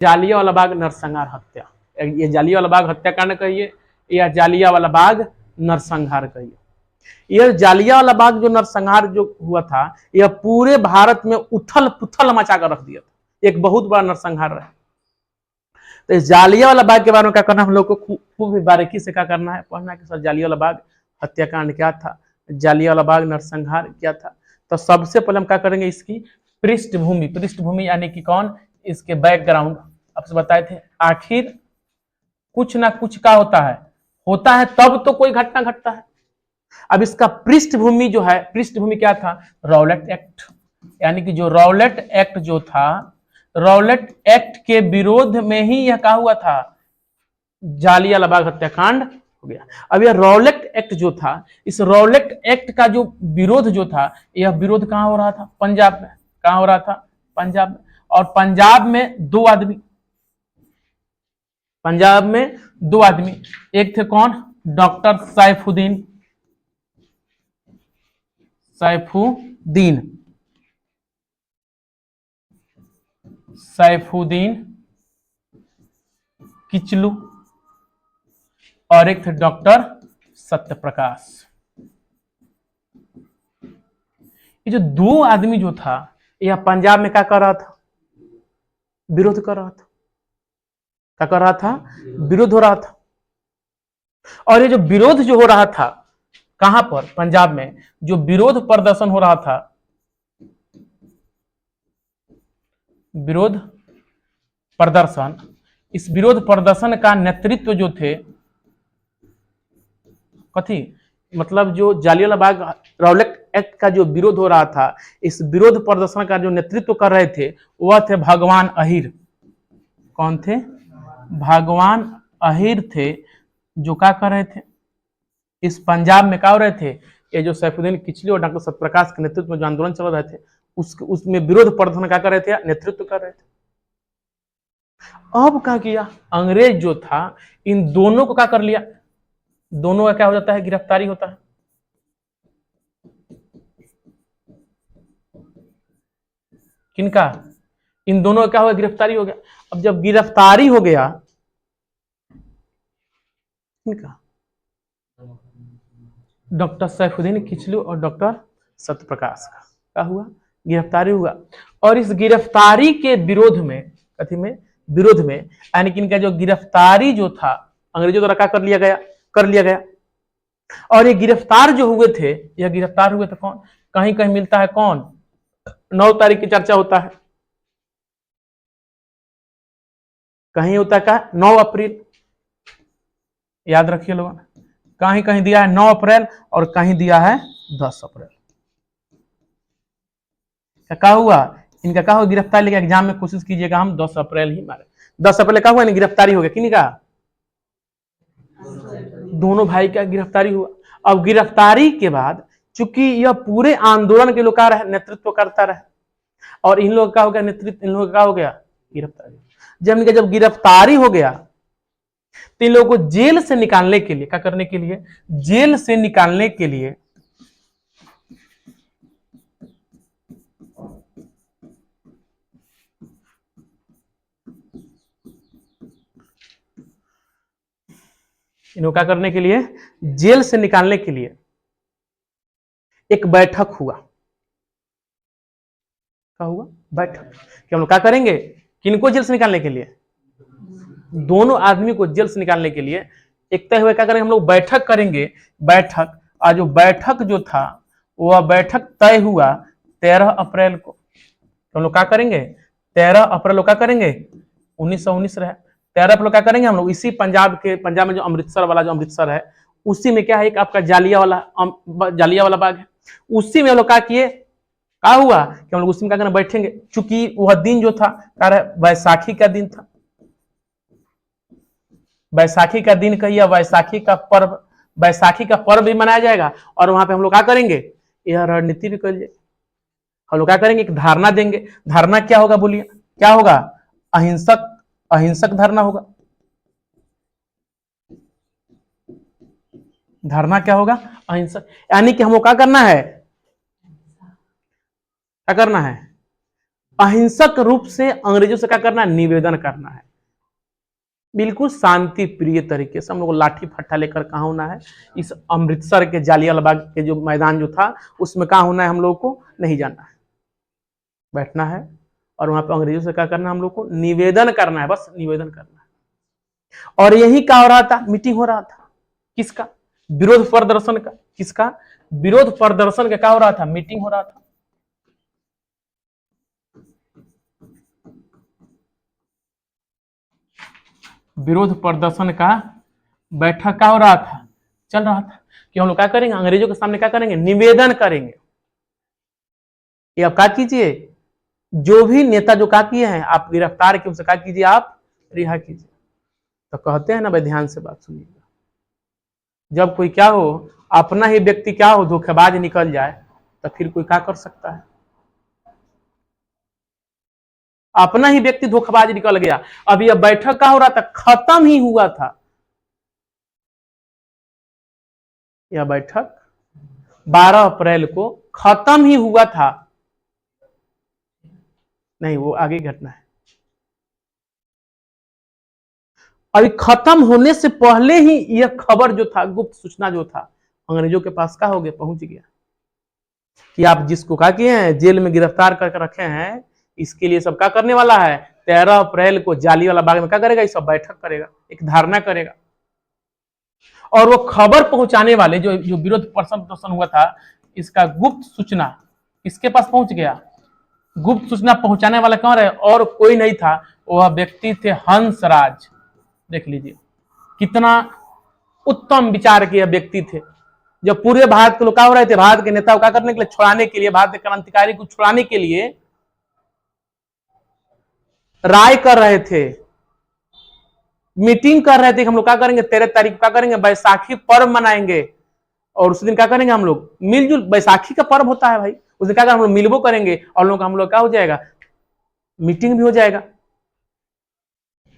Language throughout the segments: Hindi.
जालियांवाला बाग नरसंहार हत्या, ये जालियांवाला बाग हत्याकांड कहिए या जालियांवाला बाग नरसंहार कहिए। यह जालियांवाला बाग जो नरसंहार जो हुआ था, यह पूरे भारत में उथल पुथल मचा कर रख दिया था, एक बहुत बड़ा नरसंहार रहा। तो इस जालियांवाला बाग के बारे में क्या करना, हम लोग को खूब बारीकी से क्या करना है, पढ़ना है कि सर जालियांवाला बाग हत्याकांड क्या था, जालियांवाला बाग नरसंहार क्या था। तो सबसे पहले हम क्या करेंगे, इसकी पृष्ठभूमि यानी कि कौन, इसके बैकग्राउंड आपसे बताए थे। आखिर कुछ ना कुछ का होता है तब तो कोई घटना घटता है। अब इसका पृष्ठभूमि जो है, पृष्ठभूमि क्या था, रॉलेट एक्ट, यानी कि जो रॉलेट एक्ट जो था, रॉलेट एक्ट के विरोध में ही यह क्या हुआ था, जालियांवाला बाग हत्याकांड हो गया। अब यह रॉलेट एक्ट जो था, इस रॉलेट एक्ट का जो विरोध जो था, यह विरोध कहां हो रहा था, पंजाब में। कहां हो रहा था, पंजाब में। और पंजाब में दो आदमी, एक थे कौन, डॉक्टर सैफुद्दीन किचलू, और एक थे डॉक्टर सत्यप्रकाश। ये जो दो आदमी जो था, यह पंजाब में क्या कर रहा था, विरोध कर रहा था। क्या कर रहा था, विरोध हो रहा था। और ये जो विरोध जो हो रहा था, कहां पर, पंजाब में जो विरोध प्रदर्शन हो रहा था, विरोध प्रदर्शन, इस विरोध प्रदर्शन का नेतृत्व जो थे, कथी मतलब जो जालियांवाला बाग रॉलेट एक्ट का जो विरोध हो रहा था, इस विरोध प्रदर्शन का जो नेतृत्व कर रहे थे, वह थे भगवान अहिर। कौन थे, भगवान अहिर थे, जो क्या कर रहे थे, इस पंजाब में क्या हो रहे थे, ये जो सैफुद्दीन किचलू और डॉक्टर सत्यप्रकाश के नेतृत्व में जो आंदोलन चल रहे थे, उसमें विरोध प्रदर्शन क्या कर रहे थे, नेतृत्व कर रहे थे। अब क्या किया, अंग्रेज जो था, इन दोनों को क्या कर लिया, दोनों का क्या हो जाता है, गिरफ्तारी होता है। किनका, इन दोनों का क्या हुआ, गिरफ्तारी हो गया। अब जब गिरफ्तारी हो गया, किनका, डॉक्टर सैफुद्दीन किचलू और डॉक्टर सत्यप्रकाश का क्या हुआ, गिरफ्तारी हुआ। और इस गिरफ्तारी के विरोध में, कथी में, विरोध में, यानी कि इनका जो गिरफ्तारी जो था, अंग्रेजों द्वारा क्या कर लिया गया। और ये गिरफ्तार जो हुए थे, यह गिरफ्तार हुए थे कौन, कहीं कहीं मिलता है कौन, 9 तारीख की चर्चा होता है, कहीं होता है क्या, 9 अप्रैल, याद रखिए लोगों, कहीं कहीं दिया है 9 अप्रैल और कहीं दिया है 10 अप्रैल। क्या हुआ, इनका क्या हुआ, गिरफ्तारी लेके एग्जाम में कोशिश कीजिएगा, हम 10 अप्रैल ही मारे। 10 अप्रैल क्या हुआ, गिरफ्तारी हो गया, किन का, दोनों भाई का गिरफ्तारी हुआ। अब गिरफ्तारी के बाद चूंकि यह पूरे आंदोलन के लोग का नेतृत्व करता रहे, और इन लोगों का हो गया नेतृत्व, इन लोगों का हो गया गिरफ्तारी। जब गिरफ्तारी हो गया, तो इन लोगों को जेल से निकालने के लिए, क्या करने के लिए, जेल से निकालने के लिए इनको क्या करने के लिए, जेल से निकालने के लिए एक बैठक हुआ। क्या हुआ, बैठक, कि हम लोग क्या करेंगे, किनको जेल से निकालने के लिए, दोनों आदमी को जेल से निकालने के लिए एक तय हुआ, क्या करेंगे, हम लोग बैठक करेंगे। बैठक, और जो बैठक जो था, वह बैठक तय हुआ 13 अप्रैल को। तो हम लोग क्या करेंगे, 13 अप्रैल को क्या करेंगे, 1919 रहे, 13 अप्रैल क्या करेंगे हम लोग, इसी पंजाब में जो अमृतसर है, उसी में क्या है, एक आपका जालियांवाला बाग है, उसी में हम लोग क्या किए, क्या हुआ कि हम लोग उसी में क्या करना, बैठेंगे। चूंकि वह दिन जो था, बैसाखी का दिन था, बैसाखी का दिन कहिए, बैसाखी का पर्व भी मनाया जाएगा, और वहां पे हम लोग क्या करेंगे, यह रणनीति भी कर लिए। हम लोग क्या करेंगे, एक धारणा देंगे। धारणा क्या होगा, बोलिए क्या होगा, अहिंसक धारणा होगा। धारणा क्या होगा, अहिंसक, यानी कि हम लोग क्या करना है, अहिंसक रूप से अंग्रेजों से क्या करना है, निवेदन करना है। बिल्कुल शांति प्रिय तरीके से हम लोग को लाठी फट्टा लेकर कहाँ होना है, इस अमृतसर के जालियांवाला बाग के जो मैदान जो था उसमें कहाँ होना है, हम लोग को नहीं जाना है, बैठना है और वहां पे अंग्रेजों से क्या करना है, हम लोग को निवेदन करना है, बस निवेदन करना है। और यही क्या हो रहा था, मीटिंग हो रहा था, किसका, विरोध प्रदर्शन का, किसका, विरोध प्रदर्शन का क्या हो रहा था, मीटिंग हो रहा था। विरोध प्रदर्शन का बैठक क्या हो रहा था, चल रहा था कि हम लोग क्या करेंगे, अंग्रेजों के सामने क्या करेंगे, निवेदन करेंगे। ये आप क्या कीजिए, जो भी नेता जो क्या किए हैं आप गिरफ्तार किए उनसे क्या कीजिए, आप रिहा कीजिए। तो कहते हैं ना भाई, ध्यान से बात सुनिएगा, जब कोई क्या हो, अपना ही व्यक्ति क्या हो धोखेबाज निकल जाए तो फिर कोई क्या कर सकता है, अपना ही व्यक्ति धोखेबाज निकल गया। अब यह बैठक का हो रहा था, खत्म ही हुआ था यह बैठक, 12 अप्रैल को खत्म ही हुआ था, नहीं वो आगे घटना है। अभी खत्म होने से पहले ही यह खबर जो था, गुप्त सूचना जो था अंग्रेजों के पास क्या हो गया, पहुंच गया कि आप जिसको क्या किए हैं, जेल में गिरफ्तार करके रखे हैं, इसके लिए सब क्या करने वाला है, 13 अप्रैल को जालियांवाला बाग में क्या करेगा, इस सब बैठक करेगा, एक धारणा करेगा। और वो खबर पहुंचाने वाले जो जो विरोध प्रदर्शन हुआ था, इसका गुप्त सूचना किसके पास पहुंच गया, गुप्त सूचना पहुंचाने वाला कौन है, और कोई नहीं था, वह व्यक्ति थे हंसराज। देख लीजिए कितना उत्तम विचार के व्यक्ति थे, जब पूरे भारत के लोग क्या हो रहे थे, भारत के नेता को क्या करने के लिए, छुड़ाने के लिए, भारत के क्रांतिकारी को छुड़ाने के लिए राय कर रहे थे, मीटिंग कर रहे थे कि हम लोग क्या करेंगे, 13 तारीख क्या करेंगे, बैसाखी पर्व मनाएंगे, और उस दिन क्या करेंगे, हम लोग मिलजुल, बैसाखी का पर्व होता है भाई, उस दिन क्या करेंगे, हम लोग मिलबो करेंगे और हम लोग क्या हो जाएगा, मीटिंग भी हो जाएगा,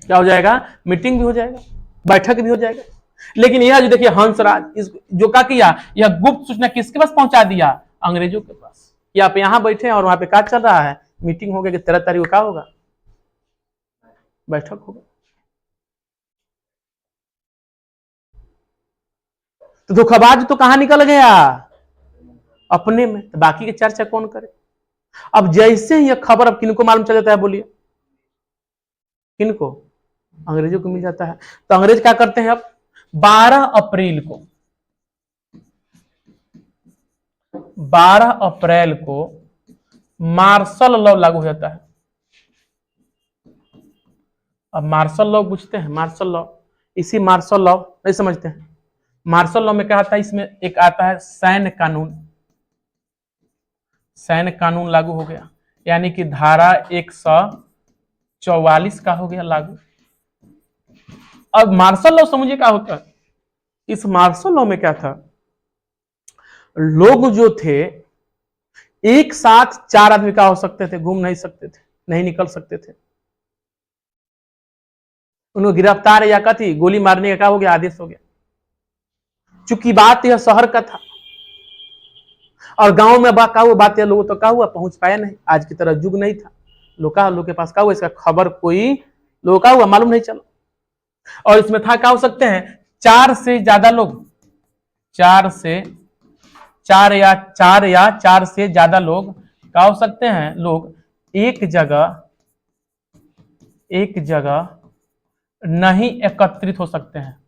क्या हो जाएगा, मीटिंग भी हो जाएगा, बैठक भी हो जाएगा। लेकिन यह जो देखिए हंसराज, इस जो क्या किया, यह गुप्त सूचना किसके पास पहुंचा दिया, अंग्रेजों के पास, कि आप यहां बैठे हैं और वहां पे क्या चल रहा है, मीटिंग हो गया कि 13 तारीख को क्या होगा, बैठक होगा। तो धोखाबाज तो कहां निकल गया, अपने में, तो बाकी की चर्चा कौन करे। अब जैसे ही यह खबर अब किनको मालूम चल जाता है, बोलिए किनको, अंग्रेजों को मिल जाता है। तो अंग्रेज क्या करते हैं, अब 12 अप्रैल को 12 अप्रैल को मार्शल लॉ लागू हो जाता है। अब मार्शल लॉ पूछते हैं, मार्शल लॉ, इसी मार्शल लॉ नहीं समझते हैं, मार्शल लॉ में क्या आता है, इसमें एक आता है सैन्य कानून, सैन्य कानून लागू हो गया, यानी कि धारा 144 का हो गया लागू। अब मार्शल लॉ समझिए क्या होता है, इस मार्शल लॉ में क्या था, लोग जो थे एक साथ 4 आदमी का हो सकते थे, घूम नहीं सकते थे, नहीं निकल सकते थे, उनको गिरफ्तार या का थी, गोली मारने का क्या हो गया, आदेश हो गया। चूंकि बात यह शहर का था और गांव में क्या हुआ, बात यह लोगों तो क्या हुआ, पहुंच पाया नहीं, आज की तरह युग नहीं था, लोग के पास क्या हुआ, इसका खबर कोई लोग का हुआ मालूम नहीं चला। और इसमें था क्या हो सकते हैं, 4 से ज्यादा लोग, 4 या 4 से ज्यादा लोग क्या हो सकते हैं, लोग एक जगह नहीं एकत्रित हो सकते हैं।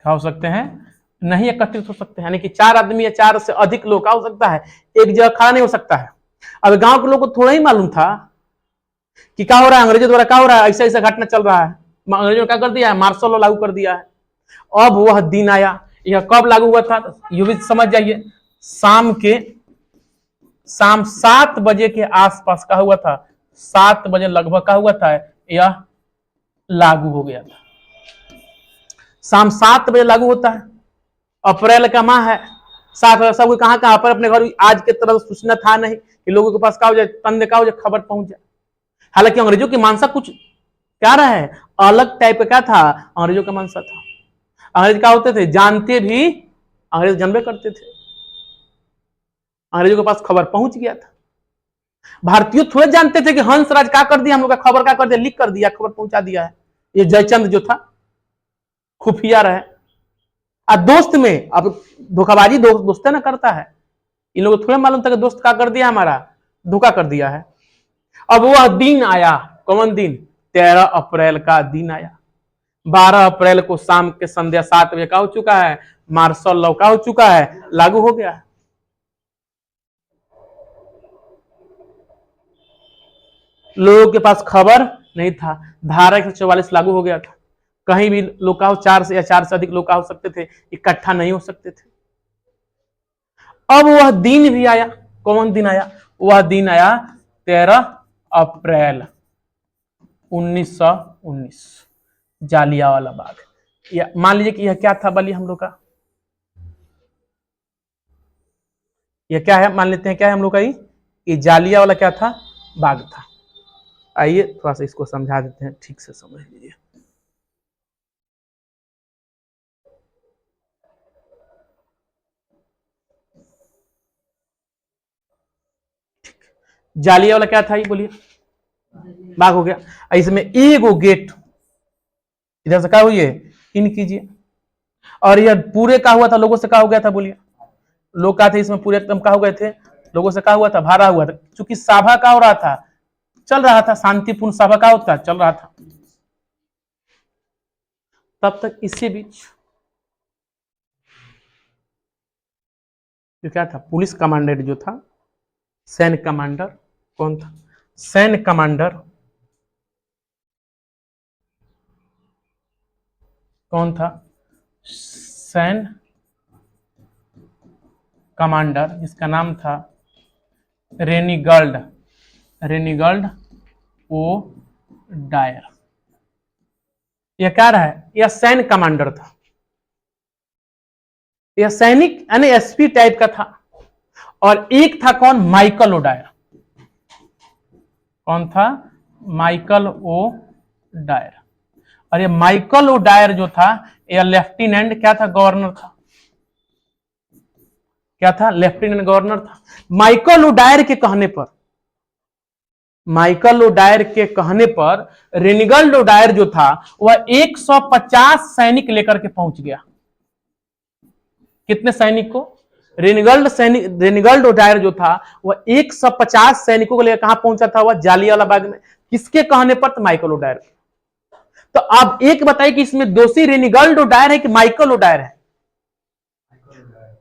क्या हो सकते हैं, नहीं एकत्रित हो सकते हैं, यानी कि 4 आदमी या 4 से अधिक लोग क्या हो सकता है, एक जगह खड़ा नहीं हो सकता है। अब गांव के लोग को थोड़ा ही मालूम था कि क्या हो रहा है, अंग्रेजों द्वारा क्या हो रहा है, ऐसा ऐसा घटना चल रहा है, अंग्रेजों ने क्या कर दिया है, मार्शल लॉ लागू कर दिया है। अब वह दिन आया, यह कब लागू हुआ था, ये भी समझ जाइए, शाम 7 बजे के आसपास का हुआ था, 7 बजे लगभग का हुआ था, यह लागू हो गया था। शाम 7 बजे लागू होता है, अप्रैल का माह है, 7 बजे सब कहां कहां पर अपने घर, आज के तरह सूचना था नहीं कि लोगों के पास क्या हो जाए, तंद का हो जाए, खबर पहुंच जाए। हालांकि अंग्रेजों की मानसा कुछ क्या रहा है, अलग टाइप का क्या था, अंग्रेजों का मानसा था। अंग्रेज क्या होते थे, जानते भी अंग्रेज जानबे करते थे, अंग्रेजों के पास खबर पहुंच गया था। भारतीय थोड़े जानते थे कि हंसराज क्या कर दिया, हम लोग का खबर क्या कर दिया, लीक कर दिया, खबर पहुंचा दिया है। ये जयचंद जो था खुफिया रहे। दोस्त में अब धोखाबाजी दोस्त ना करता है, इन लोगों को थोड़ा मालूम था कि दोस्त क्या कर दिया, हमारा धोखा कर दिया है। अब वह दिन आया, कौन दिन? 13 अप्रैल का दिन आया। 12 अप्रैल को शाम के संध्या 7 बजे का हो चुका है, मार्शल लॉ का हो चुका है, लागू हो गया है। लोगों के पास खबर नहीं था, धारा 144 लागू हो गया था। कहीं भी लोग का हो 4 से या 4 से अधिक लोग का हो सकते थे, इकट्ठा नहीं हो सकते थे। अब वह दिन भी आया, कौन दिन आया? वह दिन आया 13 अप्रैल 1919, जालियांवाला बाग। या मान लीजिए कि यह क्या था बली हम लोग का, यह क्या है, मान लेते हैं क्या है हम लोग का, ये जालियांवाला क्या था, बाग था। आइए थोड़ा सा इसको समझा देते हैं, ठीक से समझ लीजिए। जालियांवाला क्या था, ये बोलिए, बाग हो गया। इसमें एगो गेट इधर से क्या हुई है, इन कीजिए। और यह पूरे का हुआ था, लोगों से क्या हो गया था, बोलिए। लोग क्या थे इसमें पूरे एकदम क्या हो गए थे, लोगों से क्या हुआ था, भरा हुआ था। क्योंकि सभा का हो रहा था, चल रहा था, शांतिपूर्ण सभा का होता चल रहा था। तब तक इसी बीच जो क्या था, पुलिस कमांडेंट जो था, सैन्य कमांडर कौन था, सैन्य कमांडर कौन था, सैन्य कमांडर जिसका नाम था रेनिगल्ड, रेनिगल्ड ओ डायर। यह क्या रहा है, यह सैन्य कमांडर था, यह सैनिक यानी एसपी टाइप का था। और एक था कौन, माइकल ओ डायर। कौन था, माइकल ओ डायर। और ये माइकल ओ डायर जो था, यह लेफ्टिनेंट क्या था, गवर्नर था। क्या था, लेफ्टिनेंट गवर्नर था। माइकल ओ डायर के कहने पर, माइकल ओ डायर के कहने पर रेनिगल्ड ओ डायर जो था वह 150 सैनिक लेकर के पहुंच गया। कितने सैनिक को, रेनिगल्ड ओ डायर जो था वह 150 सैनिकों को लेकर कहां पहुंचा था, वह जालियांवाला बाग में। किसके कहने पर, तो माइकल ओ डायर। तो आप एक बताइए कि इसमें दोषी रेनिगल्ड ओ डायर है कि माइकल ओ डायर है?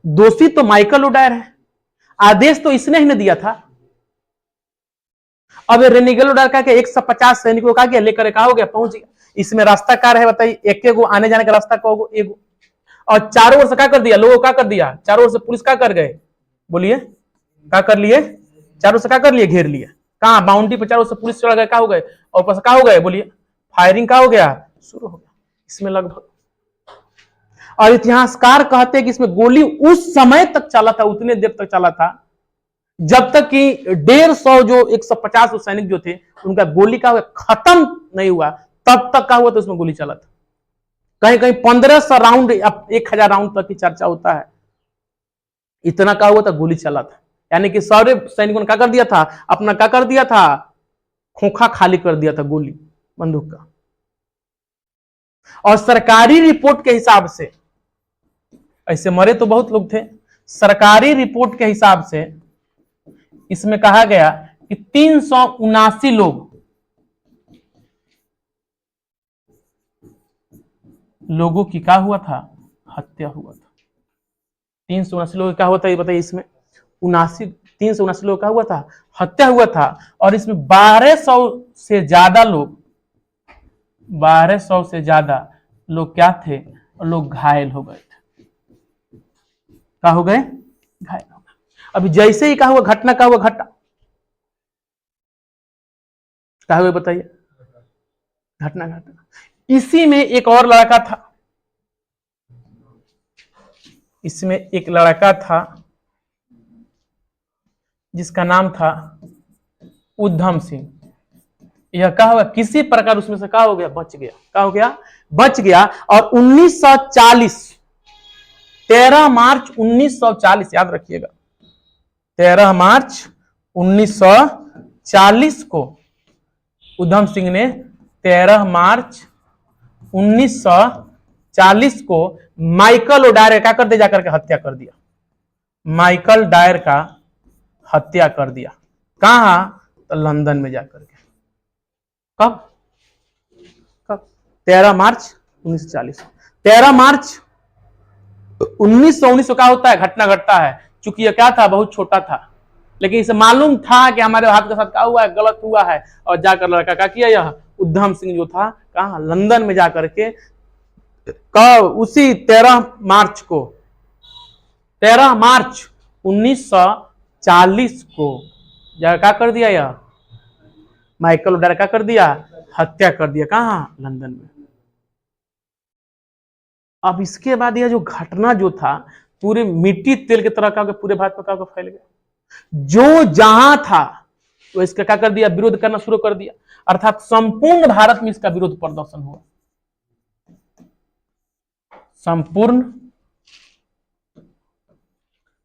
दोषी तो माइकल ओ डायर है, आदेश तो इसने ही न दिया था। अब रेनिगल्ड ओ डायर का 150 सैनिकों का क्या लेकर कहा हो गया, पहुंच गया। इसमें रास्ता कार है बताइए, एक एक आने जाने का रास्ता कहोगे एगो। और चारों ओर से क्या कर दिया, लोगों का कर दिया, चारों ओर से पुलिस क्या कर गए, बोलिए, क्या कर लिए, चारों से क्या कर लिए, घेर लिए। कहां, बाउंड्री पर चारों से पुलिस चढ़ गए, क्या हो गए, और ऊपर से क्या हो गए, बोलिए, फायरिंग का हो गया, शुरू हो गया इसमें लगभग। और इतिहासकार कहते हैं कि इसमें गोली उस समय तक चला था, उतने देर तक चला था जब तक कि 150 जो 150 सैनिक जो थे उनका गोली का खत्म नहीं हुआ, तब तक का हुआ तो उसमें गोली चला था। कहीं कहीं 1500 राउंड, 1000 राउंड तक की चर्चा होता है, इतना का हुआ था, गोली चला था। यानी कि सारे सैनिकों ने क्या कर दिया था, अपना क्या कर दिया था, खोखा खाली कर दिया था गोली बंदूक का। और सरकारी रिपोर्ट के हिसाब से, ऐसे मरे तो बहुत लोग थे, सरकारी रिपोर्ट के हिसाब से इसमें कहा गया कि 379 लोगों की क्या हुआ था, हत्या हुआ था। 379 लोगों का क्या हुआ था, ये बताइए। इसमें 379 लोगों का हुआ था, हत्या हुआ था। और इसमें 1200 से ज्यादा लोग, 1200 से ज्यादा लोग क्या थे, लोग घायल हो गए थे। क्या हो गए, घायल हो गए। अभी जैसे ही क्या हुआ घटना, क्या हुआ घटना, क्या हुआ बताइए, घटना घटना। इसी में एक और लड़का था, इसमें एक लड़का था जिसका नाम था उधम सिंह। यह क्या हुआ, किसी प्रकार उसमें से क्या हो गया, बच गया। क्या हो गया, बच गया। और 1940 13 मार्च 1940, याद रखिएगा, 13 मार्च 1940 को उधम सिंह ने 13 मार्च 1940 को माइकल ओडायर क्या कर दिया, जाकर के हत्या कर दिया। माइकल डायर का हत्या कर दिया। कहां? तो लंदन में जाकर के। कब? 13 मार्च 1940। 13 मार्च 1919 का होता है, घटना घटता है। चूंकि यह क्या था, बहुत छोटा था, लेकिन इसे मालूम था कि हमारे हाथ के साथ क्या हुआ है, गलत हुआ है, और जाकर लड़का क्या किया, यह उधम सिंह जो था, कहा, लंदन में जाकर के उसी 13 मार्च को, 13 मार्च 1940 को जाकर क्या कर दिया, यह माइकल ओडायर क्या कर दिया, हत्या कर दिया। कहां? लंदन में। अब इसके बाद यह जो घटना जो था, पूरे मिट्टी तेल की तरह का पूरे भारत में क्या फैल गया। जो जहां था वो इसका क्या कर दिया, विरोध करना शुरू कर दिया। अर्थात संपूर्ण भारत में इसका विरोध प्रदर्शन हुआ। संपूर्ण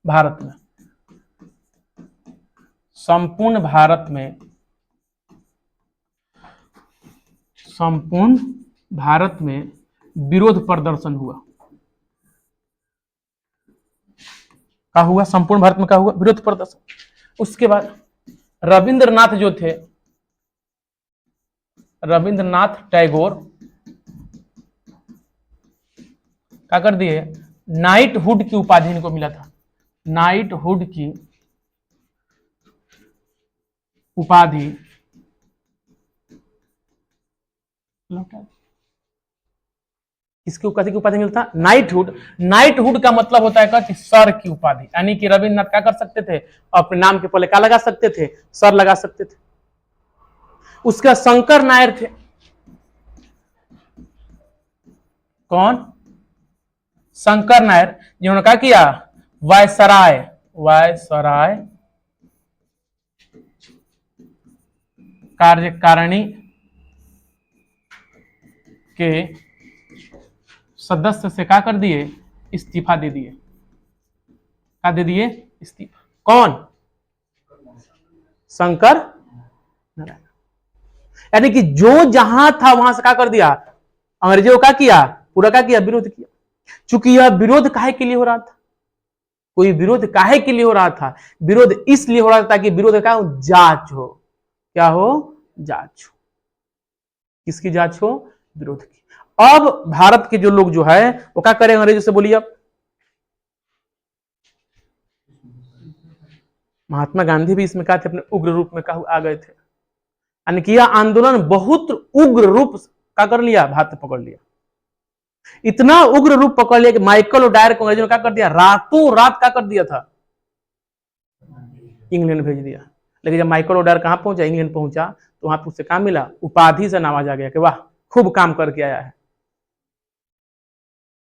भारत में, संपूर्ण भारत में, संपूर्ण भारत में विरोध प्रदर्शन हुआ। क्या हुआ? संपूर्ण भारत में क्या हुआ? विरोध प्रदर्शन। उसके बाद रविंद्रनाथ जो थे, रविंद्रनाथ टैगोर क्या कर दिए, नाइटहुड की उपाधि इनको मिला था। नाइटहुड की उपाधि किसकी उपाधि की उपाधि मिलता? नाइटहुड। नाइटहुड का मतलब होता है कि सर की उपाधि, यानी कि रविंद्रनाथ क्या कर सकते थे, अपने नाम के पहले क्या लगा सकते थे, सर लगा सकते थे। उसका शंकर नायर थे। कौन? शंकर नायर, जिन्होंने क्या किया, वायसराय, वायसराय कार्यकारिणी के सदस्य से क्या कर दिए, इस्तीफा दे दिए। क्या दे दिए? इस्तीफा। कौन? शंकर नारायण। यानी कि जो जहां था वहां से क्या कर दिया, अंग्रेजों का किया, पूरा क्या किया, विरोध किया। चूंकि यह विरोध काहे के लिए हो रहा था, कोई विरोध काहे के लिए हो रहा था, विरोध इसलिए हो रहा था ताकि विरोध का जांच हो। क्या हो? जांच हो। किसकी जांच हो? विरोध की। अब भारत के जो लोग जो है वो क्या करें अंग्रेजों से, बोलिए अब। महात्मा गांधी भी इसमें क्या थे, अपने उग्र रूप में आ गए थे। यानी कि यह आंदोलन बहुत उग्र रूप का कर लिया, भारत पकड़ लिया। इतना उग्र रूप पकड़ लिया कि माइकल ओडायर को अंग्रेजों ने क्या कर दिया, रातों रात क्या कर दिया था, इंग्लैंड भेज दिया। लेकिन जब माइकल ओडायर कहां पहुंचा, इंग्लैंड पहुंचा, तो वहां पर उससे क्या मिला, उपाधि से नवाजा गया कि वाह खूब काम करके आया है।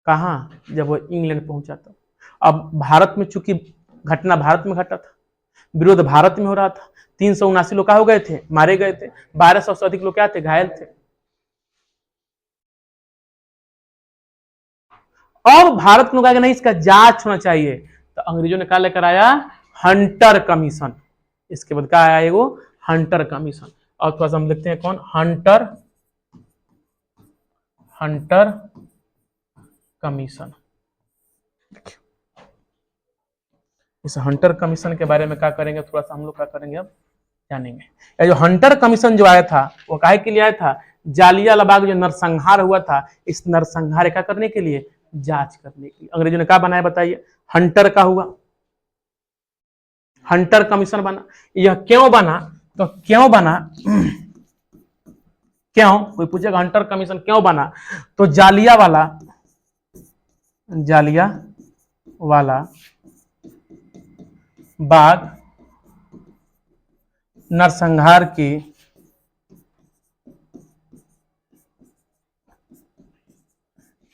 कहां? जब वो इंग्लैंड पहुंचा तो। अब भारत में चूंकि घटना भारत में घटा था, विरोध भारत में हो रहा था, 379 लोग क्या हो गए थे, मारे गए थे, 1200 से अधिक लोग क्या थे, घायल थे। अब भारत ने कहा नहीं, इसका जांच होना चाहिए, तो अंग्रेजों ने क्या लेकर आया, हंटर कमीशन। इसके बाद क्या आया, एगो हंटर कमीशन। और थोड़ा सा हम देखते हैं कौन, हंटर, हंटर कमीशन। इस हंटर कमीशन के बारे में क्या करेंगे, थोड़ा सा हम लोग क्या करेंगे अब जानेंगे। ये जो हंटर कमीशन जो आया था वो काहे के लिए आया था, जालियांवाला बाग जो नरसंहार हुआ था, इस नरसंहार क्या करने के लिए, जांच करने के लिए अंग्रेजों ने क्या बनाया, बताइए। हंटर का हुआ, हंटर कमीशन बना। यह क्यों बना, तो क्यों बना, क्यों, कोई पूछेगा हंटर कमीशन क्यों बना, तो जालियांवाला बाग नरसंहार की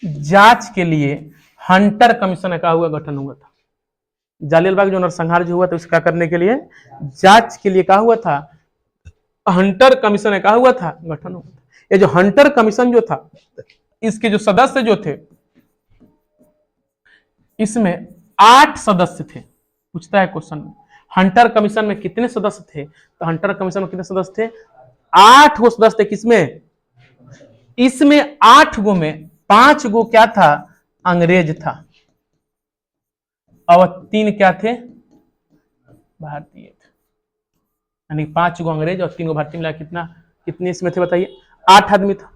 जांच के लिए हंटर कमीशन का हुआ गठन हुआ था। जालियांवाला बाग जो नरसंहार जो हुआ था उसका करने के लिए, जांच के लिए क्या हुआ था, हंटर कमीशन का हुआ था, गठन हुआ था। ये जो हंटर कमीशन जो था, इसके जो सदस्य जो थे, इसमें 8 सदस्य थे। पूछता है क्वेश्चन में, हंटर कमीशन में कितने सदस्य थे? तो हंटर कमीशन में कितने सदस्य थे? 8 गो सदस्य थे। किसमें? इसमें 8 गो में 5 गो क्या था? अंग्रेज था, और 3 क्या थे? भारतीय थे। यानी 5 गो अंग्रेज और 3 गो भारतीय मिला कितना, कितने इसमें थे बताइए? 8 आदमी था।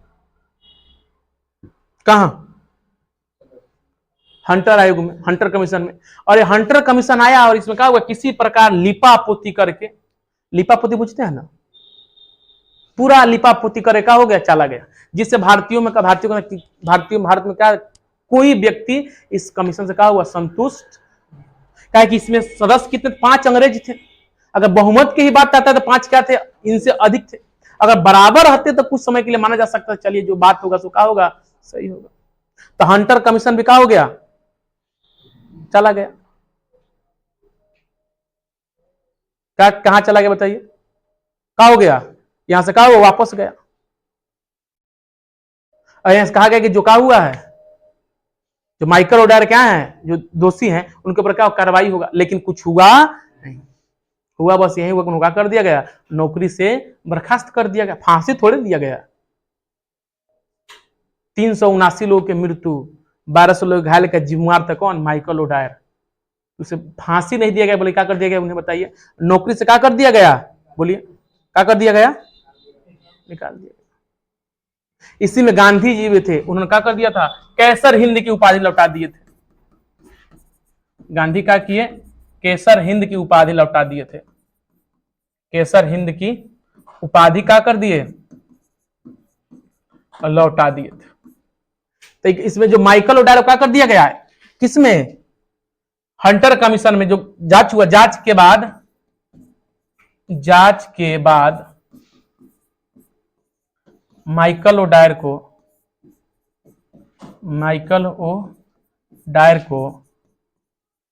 कहां? हंटर आयोग में, हंटर कमीशन में। और ये हंटर कमीशन आया और इसमें क्या हुआ? किसी प्रकार लिपापोती करके, लिपापोती पूछते हैं ना, पूरा लिपापोती करे क्या हो गया? चला गया। जिससे भारतीयों में भारत में क्या कोई व्यक्ति इस कमीशन से क्या हुआ? संतुष्ट। क्या कि इसमें सदस्य कितने? 5 अंग्रेज थे। अगर बहुमत की ही बात आता है तो 5 क्या थे? इनसे अधिक थे। अगर बराबर रहते तो कुछ समय के लिए माना जा सकता है चलिए जो बात होगा सो क्या होगा? सही होगा। तो हंटर कमीशन भी क्या हो गया? चला गया। क्या कहां चला गया बताइए? क्या हो गया? यहां से क्या हुआ? वापस गया। और यहां से कहा गया कि जो क्या हुआ है, जो माइकल ओडायर क्या है, जो दोषी हैं, उनके ऊपर क्या कार्रवाई होगा, लेकिन कुछ हुआ नहीं। हुआ बस यही हुआ, उनको कर दिया गया, नौकरी से बर्खास्त कर दिया गया। फांसी थोड़े दिया गया। 379 लोगों की मृत्यु, 1200 लोग घायल का जिम्मेवार था कौन? Michael O'Dwyer. उसे फांसी नहीं दिया गया, बोले क्या कर दिया गया? उन्हें बताइए। नौकरी से क्या कर दिया गया? बोलिए क्या कर दिया गया? निकाल दिया गया। इसी में गांधी जी भी थे, उन्होंने क्या कर दिया था? कैसर हिंद की उपाधि लौटा दिए थे। गांधी क्या किए? केसर हिंद की उपाधि लौटा दिए थे। केसर हिंद की उपाधि क्या कर दिए? लौटा दिए थे। तो इसमें जो माइकल ओडायर क्या कर दिया गया है? किसमें? हंटर कमीशन में जो जांच हुआ, जांच के बाद माइकल ओ डायर को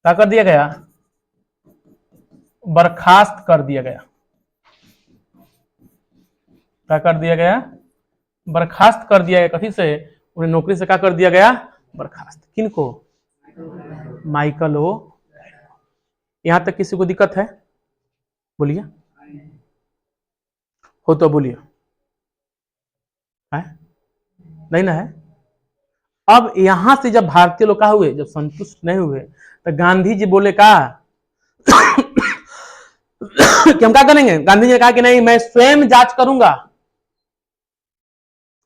क्या कर दिया गया? बर्खास्त कर दिया गया। क्या कर दिया गया? बर्खास्त कर दिया गया। कथी से? उन्हें नौकरी से क्या कर दिया गया? बर्खास्त। किनको? Michael O. यहां तक किसी को दिक्कत है? बोलिए, हो तो बोलिए। नहीं ना है? अब यहां से जब भारतीय लोग क्या हुए, जब संतुष्ट नहीं हुए, तो गांधी जी बोले क्या कि हम क्या करेंगे? गांधी जी ने कहा कि नहीं, मैं स्वयं जांच करूंगा।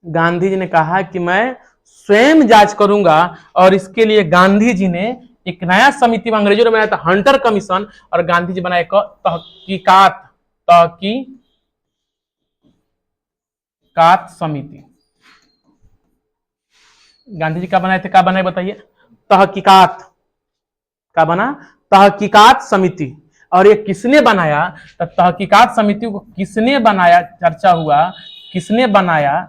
गांधी जी ने कहा कि मैं स्वयं जांच करूंगा, और इसके लिए गांधी जी ने एक नया समिति में, अंग्रेजों ने बनाया था हंटर कमीशन, और गांधी जी बनाए तहकीकात समिति। गांधी जी क्या बनाए थे? क्या बनाए बताइए? तहकीकात। क्या बना? तहकीकात समिति। और ये किसने बनाया? तो तहकीकात समिति को किसने बनाया? चर्चा हुआ किसने बनाया,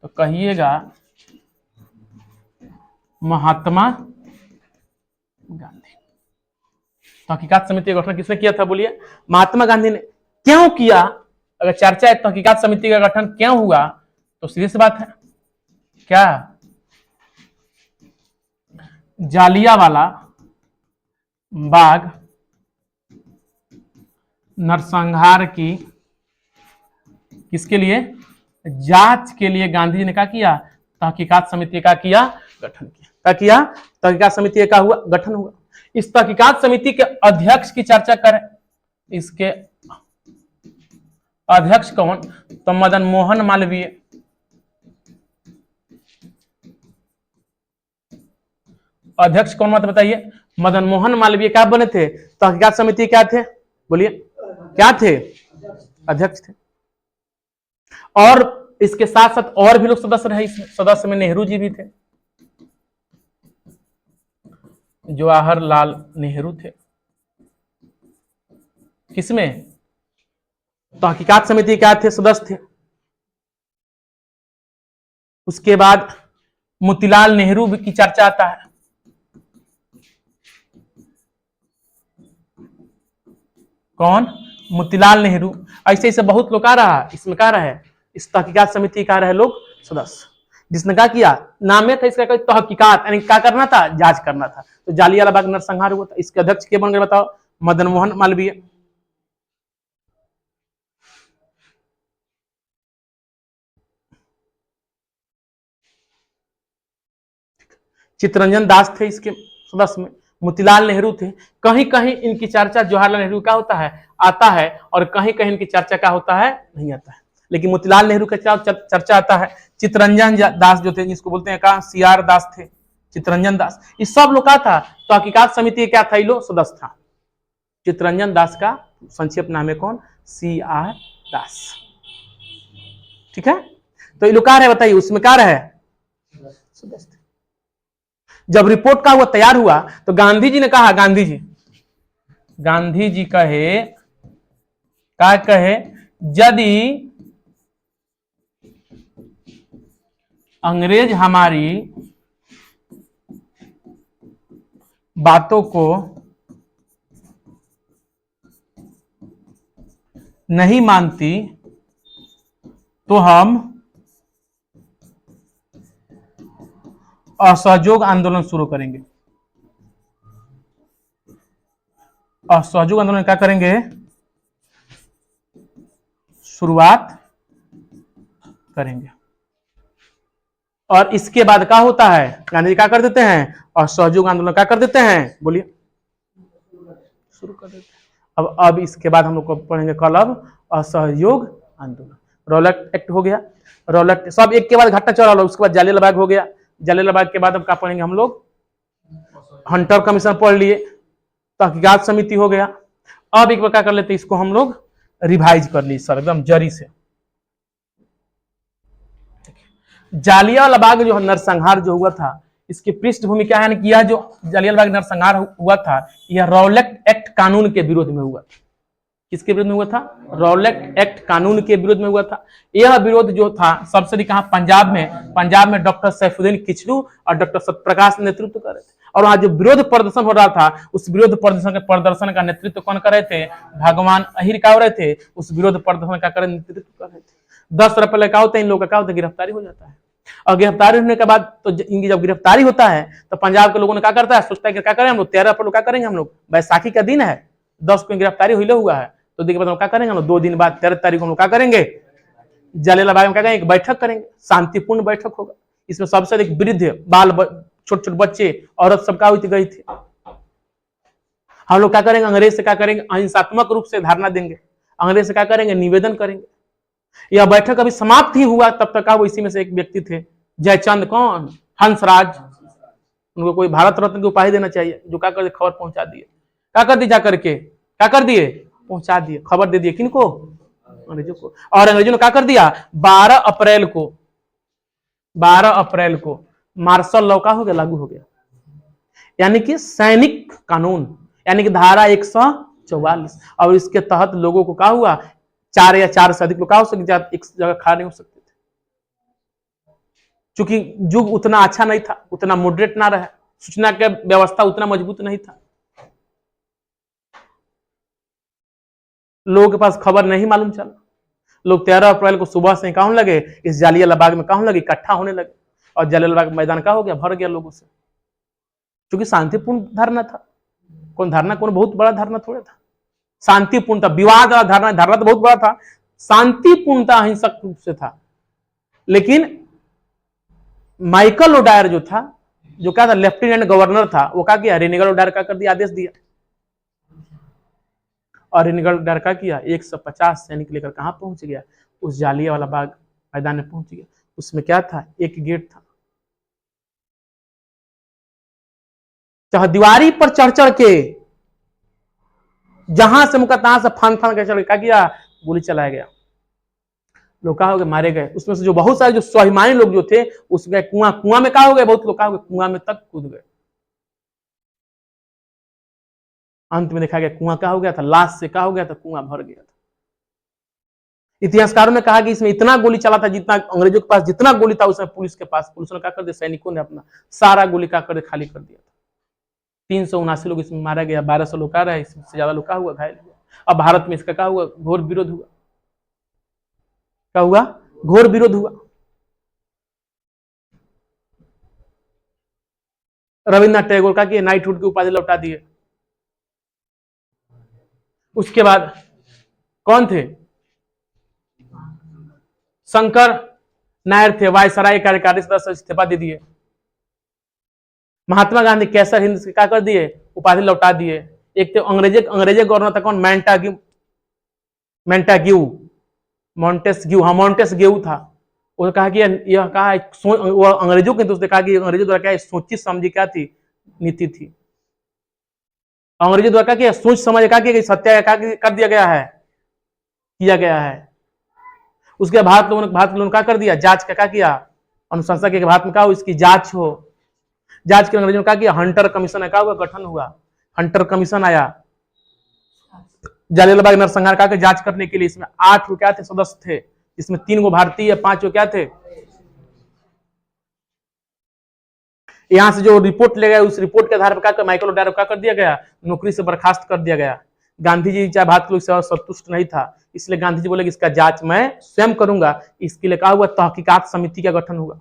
तो कहिएगा महात्मा गांधी। तहकीकात समिति का गठन किसने किया था? बोलिए। महात्मा गांधी ने। क्यों किया? अगर चर्चा है तहकीकात समिति का गठन क्यों हुआ, तो सीधी सी बात है, क्या जालियांवाला बाग नरसंहार की किसके लिए? जांच के लिए गांधी जी ने क्या किया? तहकीकात समिति का किया गठन किया। क्या किया? तहकीकात समिति का हुआ गठन हुआ। इस तहकीकात समिति के अध्यक्ष की चर्चा करें। इसके अध्यक्ष कौन? तो मदन मोहन मालवीय। अध्यक्ष कौन मत बताइए? मदन मोहन मालवीय क्या बने थे? तहकीकात समिति क्या थे? बोलिए क्या थे? अध्यक्ष थे। और इसके साथ साथ और भी लोग सदस्य रहे। इसमें सदस्य में नेहरू जी भी थे, जवाहरलाल नेहरू थे। किसमें? तहकीकात समिति क्या थे? सदस्य थे। उसके बाद मोतीलाल नेहरू की चर्चा आता है। कौन? मोतीलाल नेहरू। ऐसे ऐसे बहुत लोग आ रहा, इसमें क्या रहा है? इस तहकीकात समिति का रहे लोग सदस्य। जिसने क्या किया, नाम में था इसका कोई तहकीकात, यानी क्या करना था, जांच करना था। तो जालियावाला बाग नरसंहार हुआ था। इसके अध्यक्ष के बन गए बताओ, मदन मोहन मालवीय। चित्तरंजन दास थे इसके सदस्य में। मोतीलाल नेहरू थे। कहीं कहीं इनकी चर्चा जवाहरलाल नेहरू का होता है, आता है, और कहीं कहीं इनकी चर्चा का होता है, नहीं आता है। लेकिन मोतीलाल नेहरू का चर्चा आता है। चित्तरंजन दास जो थे, जिसको बोलते हैं कहा सीआर दास थे, चित्तरंजन दास, इस सब लोग का था। तो हकीकात समिति क्या था, लो सदस्य था। चित्तरंजन दास का संक्षिप्त नाम है कौन, सी आर दास। ठीक है, तो ये लोग क्या रहे बताइए, उसमें क्या रहे, सदस्य। जब रिपोर्ट का हुआ तैयार हुआ तो गांधी जी ने कहा, गांधी जी कहे, क्या कहे, यदि अंग्रेज हमारी बातों को नहीं मानती तो हम असहयोग आंदोलन शुरू करेंगे। असहयोग आंदोलन क्या करेंगे, शुरुआत करेंगे। और इसके बाद क्या होता है, गांधी जी क्या कर देते हैं, असहयोग आंदोलन क्या कर देते हैं, बोलिए, शुरू कर देते हैं। अब इसके बाद हम लोग को पढ़ेंगे कल, अब असहयोग आंदोलन। रॉलेट एक्ट हो गया, रॉलेट सब एक के बाद घटना चल रहा, उसके बाद जालियावाला बाग हो गया। जालियावाला बाग के बाद अब क्या पढ़ेंगे हम लोग, हंटर कमीशन पढ़ लिए, तहकीकात समिति हो गया। अब एक बार क्या कर लेते, इसको हम लोग रिवाइज कर ली सर, एकदम जरी से। जालियावाला बाग जो नरसंहार जो हुआ था, इसकी पृष्ठभूमि क्या है कि यह जो जालियावाला बाग नरसंहार हुआ था, यह रॉलेट एक्ट कानून के विरोध में हुआ था। किसके विरोध में हुआ था, रॉलेट एक्ट कानून के विरोध में हुआ था। यह विरोध जो था सबसे अधिक कहां, पंजाब में डॉक्टर सैफुद्दीन किचलू और डॉक्टर सत्यप्रकाश नेतृत्व कर रहे थे। और वहां जो विरोध प्रदर्शन हो रहा था, उस विरोध प्रदर्शन का नेतृत्व कौन कर रहे थे, भगवान अहिर का हो रहे थे। उस विरोध प्रदर्शन का नेतृत्व कर रहे थे। 10 रुपए पहले क्या होता है, इन लोगों का क्या होता है, गिरफ्तारी हो जाता है। और गिरफ्तारी होने के बाद तो इनकी जब गिरफ्तारी होता है तो पंजाब के लोगों ने क्या करता है, सोचता है कि क्या करें हम लोग, 13 अप्रैल क्या करेंगे हम लोग, बैसाखी का दिन है, 10 को गिरफ्तारी हुआ है, तो देखिए बताओ क्या करेंगे हम लोग, 2 दिन बाद 13 तारीख को हम लोग क्या करेंगे, जालियावाला बाग में क्या करेंगे, एक बैठक करेंगे, शांतिपूर्ण बैठक होगा। इसमें सबसे अधिक वृद्ध, बाल, छोटे छोटे बच्चे, औरत सब क्या हुई गई थी। हम लोग क्या करेंगे, अंग्रेज से क्या करेंगे, अहिंसात्मक रूप से धारणा देंगे, अंग्रेज से क्या करेंगे, निवेदन करेंगे। यह बैठक अभी समाप्त ही हुआ, तब तक वो इसी में से एक व्यक्ति थे, जयचंद, कौन, हंसराज। उनको कोई भारत रत्न की उपाधि देना चाहिए, जो क्या कर खबर पहुंचा दिए, क्या कर दी, जाकर के क्या कर दिए, पहुंचा दिए, खबर दे दिए, किनको, अंग्रेजों को। और अंग्रेजों ने क्या कर दिया, 12 अप्रैल को मार्शल लॉ का हो गया, लागू हो गया, यानी कि सैनिक कानून, यानी कि धारा 144। और इसके तहत लोगों को क्या हुआ, 4 या 4 से अधिक लोग क्या हो सकते, एक जगह खड़ा नहीं हो सकते थे, क्योंकि युग उतना अच्छा नहीं था, उतना मॉडरेट ना रहा, सूचना की व्यवस्था उतना मजबूत नहीं था, लोगों के पास खबर नहीं मालूम चला। लोग 13 अप्रैल को सुबह से कहां लगे, इस जालियावाला बाग में कहां लगे, इकट्ठा होने लगे। और जालियावाला बाग मैदान का हो गया, भर गया लोगों से, क्योंकि शांतिपूर्ण धारणा था। कौन धारणा, कौन बहुत बड़ा धारणा थोड़ा था, शांतिपूर्ण था। विवाद वाला धारणा तो बहुत बड़ा था, शांतिपूर्ण था, अहिंसक रूप से था। लेकिन माइकल ओडायर जो था, जो क्या था, लेफ्टिनेंट गवर्नर था, वो क्या किया, रेनिगल ओडायर का कर दिया, आदेश दिया। और रेनिगल ओडायर का किया, 150 सैनिक लेकर कहां पहुंच गया, उस जालियावाला बाग मैदान में पहुंच गया। उसमें क्या था, एक गेट था, चाहे दीवारी पर चढ़ चढ़ के, जहां से मुका तहां से फान फान के चढ़, क्या किया, गोली चलाया गया, लोग क्या हो गए, मारे गए। उसमें से जो बहुत सारे जो स्वाभिमानी लोग जो थे, उसमें कुआं में क्या हो गए, बहुत लोग क्या हो गए, कुआं में तक कूद गए। अंत में देखा गया कुआं क्या हो गया था, लाश से क्या हो गया था, कुआं भर गया था। इतिहासकारों ने कहा कि इसमें इतना गोली चला था, जितना अंग्रेजों के पास जितना गोली था, उसमें पुलिस के पास, पुलिस ने क्या कर दिया, सैनिकों ने अपना सारा गोली क्या कर खाली कर दिया था। 379 लोग इसमें मारा गया, 1200 लोग आ रहे, इसमें से ज्यादा लोग क्या हुआ, घायल हुआ। अब भारत में इसका क्या हुआ, घोर विरोध हुआ, क्या हुआ, घोर विरोध हुआ। रविन्द्रनाथ टैगोर का कि नाइटहुड की उपाधि लौटा दिए। उसके बाद कौन थे? शंकर नायर थे, वायसराय कार्यकारी सदस्य इस्तीफा दे दिए। महात्मा गांधी कैसर हिंद से क्या कर दिए? उपाधि लौटा दिए। एक तो अंग्रेजे गवर्नर था कौन? मॉन्टेस्क्यू था। उसने कहा कि यह कहा वो अंग्रेजों के दोस्त ने कहा कि अंग्रेजों द्वारा क्या सोची समझी क्या थी? नीति थी। अंग्रेजों द्वारा क्या सोच समझ का कि सत्या कर दिया गया है, किया गया है। उसके भारत लोगों ने क्या कर दिया? जांच का क्या किया? अनुशंसा के भारत में क्या हो, इसकी जांच हो। जांच के अंग्रेजों ने क्या किया? हंटर कमीशन का गठन हुआ। हंटर कमीशन आया जालियांवाला बाग नरसंहार का जांच करने के लिए। इसमें 8 क्या थे? सदस्य थे, जिसमें 3 भारतीय, 5 क्या थे? यहां से जो रिपोर्ट ले गए, उस रिपोर्ट के आधार पर क्या माइकल ओडायर को क्या कर दिया गया? नौकरी से बर्खास्त कर दिया गया। गांधी जी चाहे भारत लोग से संतुष्ट नहीं था, इसलिए गांधी जी बोले कि इसका जांच मैं स्वयं करूंगा। इसके लिए क्या हुआ? तहकीकात समिति का गठन हुआ।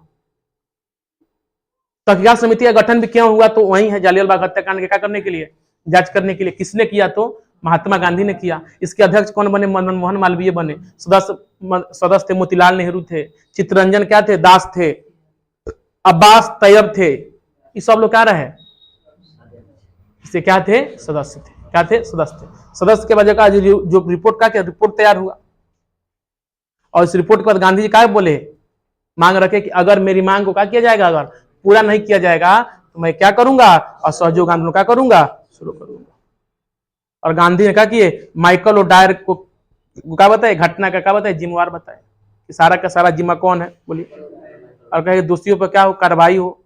तहकीकात समिति का गठन भी क्यों हुआ? तो वही है जालियांवाला बाग हत्याकांड के क्या करने के लिए? जांच करने के लिए। किसने किया? तो महात्मा गांधी ने किया। इसके अध्यक्ष कौन बने? मदन मोहन मालवीय बने। सदस्य थे मोतीलाल नेहरू थे, चित्तरंजन क्या थे? दास थे, अब्बास तैयब थे। ये सब लोग क्या रहे? इसे क्या थे? सदस्य थे। क्या थे? सदस्य थे। सदस्य के वजह का जो रिपोर्ट का क्या रिपोर्ट तैयार हुआ, और इस रिपोर्ट के बाद गांधी जी क्या बोले? मांग रखे कि अगर मेरी मांग को क्या किया जाएगा, अगर पूरा नहीं किया जाएगा तो मैं क्या करूंगा? असहयोग आंदोलन क्या करूंगा? शुरू करूंगा। और गांधी ने क्या किए? माइकल ओडायर को क्या बताए? घटना का क्या बताए? जिम्मेवार बताए कि सारा का सारा जिम्मा कौन है? बोलिए। और कहे दोषियों पर क्या हो? कार्रवाई हो।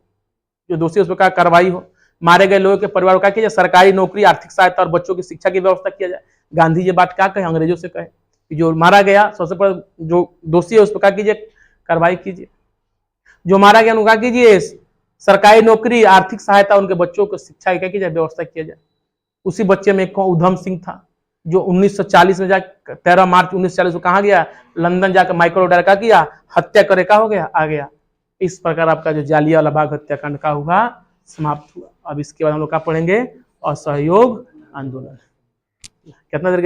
जो दोषी उस पर क्या कार्रवाई हो। मारे गए लोगों के परिवार को क्या किया जाए? सरकारी नौकरी, आर्थिक सहायता और बच्चों की शिक्षा की व्यवस्था किया जाए। गांधी ये बात क्या कहे? अंग्रेजों से कहे कि जो मारा गया सबसे पहले जो दोषी है उस पर क्या कीजिए? कार्रवाई कीजिए। जो मारा गया उनका कीजिए सरकारी नौकरी, आर्थिक सहायता, उनके बच्चों को शिक्षा की क्या की जाए? व्यवस्था किया जाए। उसी बच्चे में एक उधम सिंह था, जो 1940 में जाकर 13 मार्च 1940 को कहा गया? लंदन जाकर माइकल ओडायर का किया? हत्या करे का हो गया? आ गया। इस प्रकार आपका जो जालियांवाला बाग हत्याकांड का हुआ, समाप्त हुआ। अब इसके बाद हम लोग क्या पढ़ेंगे? असहयोग आंदोलन। कितना देर के